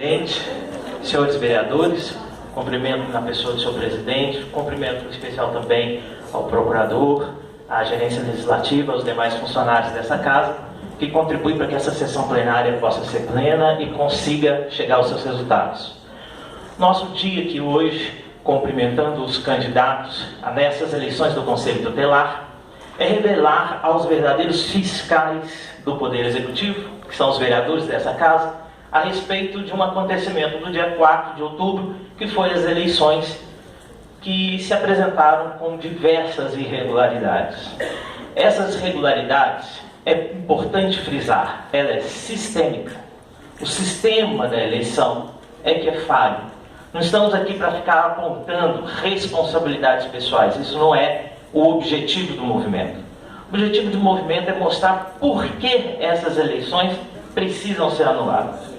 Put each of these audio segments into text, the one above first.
Presidente, senhores vereadores, cumprimento na pessoa do senhor presidente, cumprimento especial também ao procurador, à gerência legislativa, aos demais funcionários dessa casa, que contribuem para que essa sessão plenária possa ser plena e consiga chegar aos seus resultados. Nosso dia aqui hoje, cumprimentando os candidatos nessas eleições do Conselho Tutelar, é revelar aos verdadeiros fiscais do Poder Executivo, que são os vereadores dessa casa, a respeito de um acontecimento do dia 4 de outubro, que foi as eleições que se apresentaram com diversas irregularidades. Essas irregularidades, é importante frisar, ela é sistêmica. O sistema da eleição é que é falho. Não estamos aqui para ficar apontando responsabilidades pessoais, isso não é o objetivo do movimento. O objetivo do movimento é mostrar por que essas eleições precisam ser anuladas.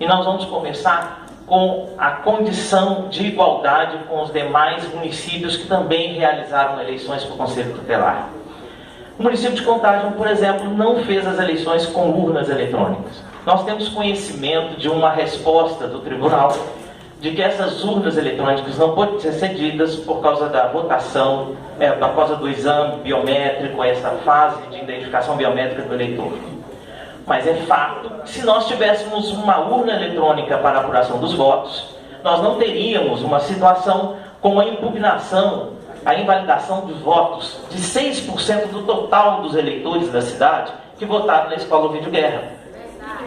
E nós vamos começar com a condição de igualdade com os demais municípios que também realizaram eleições para o Conselho Tutelar. O município de Contagem, por exemplo, não fez as eleições com urnas eletrônicas. Nós temos conhecimento de uma resposta do tribunal de que essas urnas eletrônicas não podem ser cedidas por causa da votação, por causa do exame biométrico, essa fase de identificação biométrica do eleitor. Mas é fato que se nós tivéssemos uma urna eletrônica para a apuração dos votos, nós não teríamos uma situação com a impugnação, a invalidação dos votos de 6% do total dos eleitores da cidade que votaram na escola Ovidio Guerra.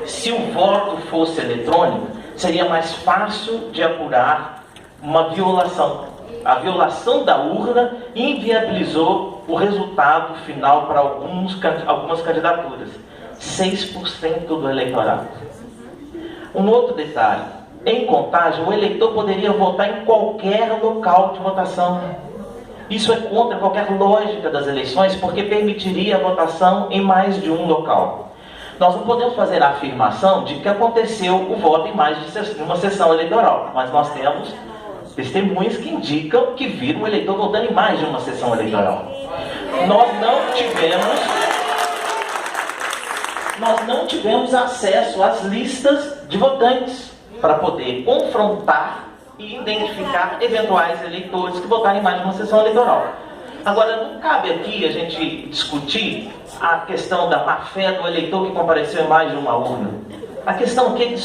Se o voto fosse eletrônico, seria mais fácil de apurar uma violação. A violação da urna inviabilizou o resultado final para algumas candidaturas. 6% do eleitorado. Um outro detalhe, em Contagem, o eleitor poderia votar em qualquer local de votação. Isso é contra qualquer lógica das eleições, porque permitiria a votação em mais de um local. Nós não podemos fazer a afirmação de que aconteceu o voto em mais de uma sessão eleitoral, mas nós temos testemunhas que indicam que viram o eleitor votando em mais de uma sessão eleitoral. Nós não tivemos acesso às listas de votantes para poder confrontar e identificar eventuais eleitores que votaram em mais de uma sessão eleitoral. Agora, não cabe aqui a gente discutir a questão da má-fé do eleitor que compareceu em mais de uma urna. A questão aqui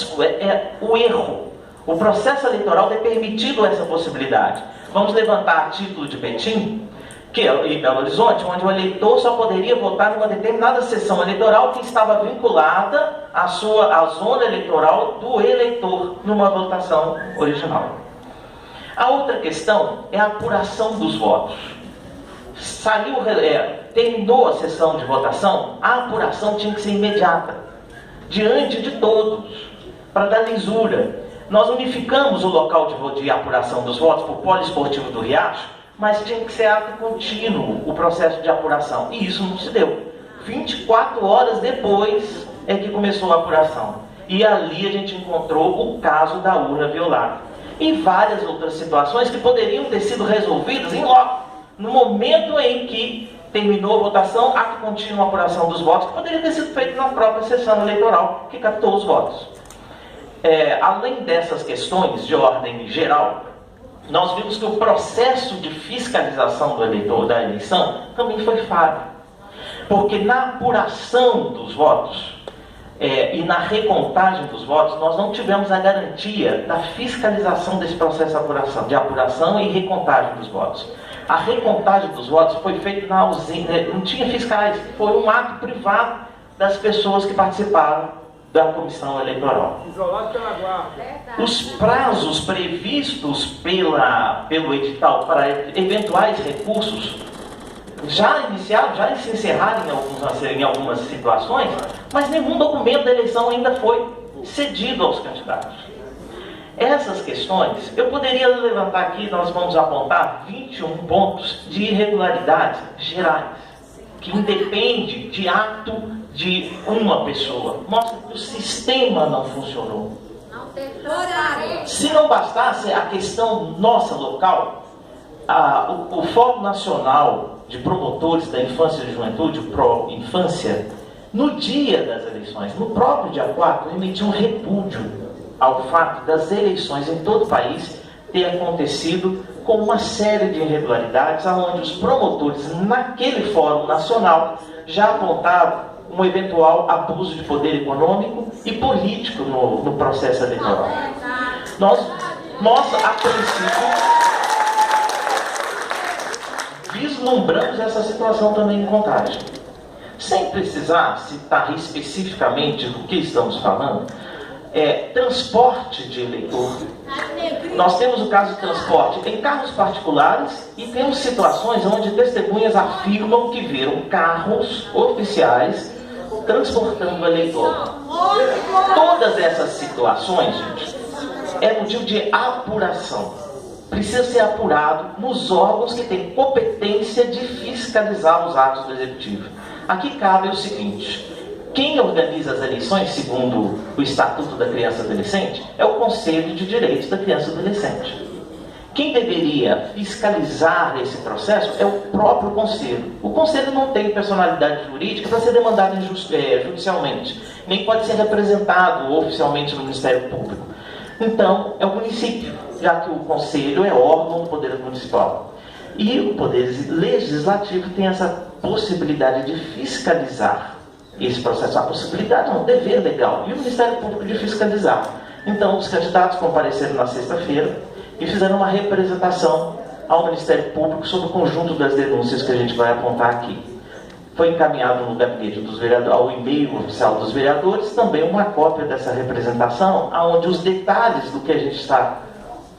é o erro. O processo eleitoral tem permitido essa possibilidade. Vamos levantar a título de Betim, que é em Belo Horizonte, onde o eleitor só poderia votar numa determinada sessão eleitoral que estava vinculada à zona eleitoral do eleitor numa votação original. A outra questão é a apuração dos votos. Terminou a sessão de votação, a apuração tinha que ser imediata, diante de todos, para dar lisura. Nós unificamos o local de apuração dos votos para o Poliesportivo do Riacho, mas tinha que ser ato contínuo o processo de apuração, e isso não se deu. 24 horas depois é que começou a apuração, e ali a gente encontrou o caso da urna violada. E várias outras situações que poderiam ter sido resolvidas em loco, no momento em que terminou a votação, ato contínuo a apuração dos votos, que poderia ter sido feito na própria sessão eleitoral, que captou os votos. Além dessas questões de ordem geral, nós vimos que o processo de fiscalização do eleitor da eleição também foi falho. Porque na apuração dos votos e na recontagem dos votos, nós não tivemos a garantia da fiscalização desse processo de apuração e recontagem dos votos. A recontagem dos votos foi feita na ausência, não tinha fiscais, foi um ato privado das pessoas que participaram da comissão eleitoral. Isolado pela guarda. Os prazos previstos pelo edital para eventuais recursos já iniciaram, já se encerraram em algumas situações, mas nenhum documento da eleição ainda foi cedido aos candidatos. Essas questões, eu poderia levantar aqui, nós vamos apontar 21 pontos de irregularidades gerais, que independe de ato de uma pessoa. Mostra que o sistema não funcionou. Se não bastasse a questão nossa local, o Fórum Nacional de Promotores da Infância e Juventude, o PRO-Infância, no dia das eleições, no próprio dia 4, emitiu um repúdio ao fato das eleições em todo o país ter acontecido com uma série de irregularidades, onde os promotores, naquele fórum nacional, já apontavam um eventual abuso de poder econômico e político no processo eleitoral. Nós, a princípio, vislumbramos essa situação também em Contagem. Sem precisar citar especificamente do que estamos falando, transporte de eleitor. Nós temos o caso de transporte em carros particulares e temos situações onde testemunhas afirmam que viram carros oficiais transportando o eleitor. Todas essas situações, gente, é motivo de apuração. Precisa ser apurado nos órgãos que têm competência de fiscalizar os atos do Executivo. Aqui cabe o seguinte: quem organiza as eleições, segundo o Estatuto da Criança e do Adolescente, é o Conselho de Direitos da Criança e do Adolescente. Quem deveria fiscalizar esse processo é o próprio Conselho. O Conselho não tem personalidade jurídica para ser demandado judicialmente, nem pode ser representado oficialmente no Ministério Público. Então, é o município, já que o Conselho é órgão do Poder Municipal. E o Poder Legislativo tem essa possibilidade de fiscalizar esse processo. A possibilidade não, dever legal. E o Ministério Público de fiscalizar. Então, os candidatos compareceram na sexta-feira e fizeram uma representação ao Ministério Público sobre o conjunto das denúncias que a gente vai apontar aqui. Foi encaminhado no gabinete dos vereadores, ao e-mail oficial dos vereadores, também uma cópia dessa representação, onde os detalhes do que a gente está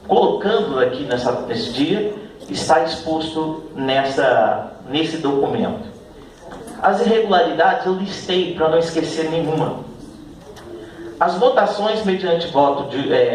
colocando aqui nesse dia está exposto nesse documento. As irregularidades eu listei para não esquecer nenhuma. As votações mediante voto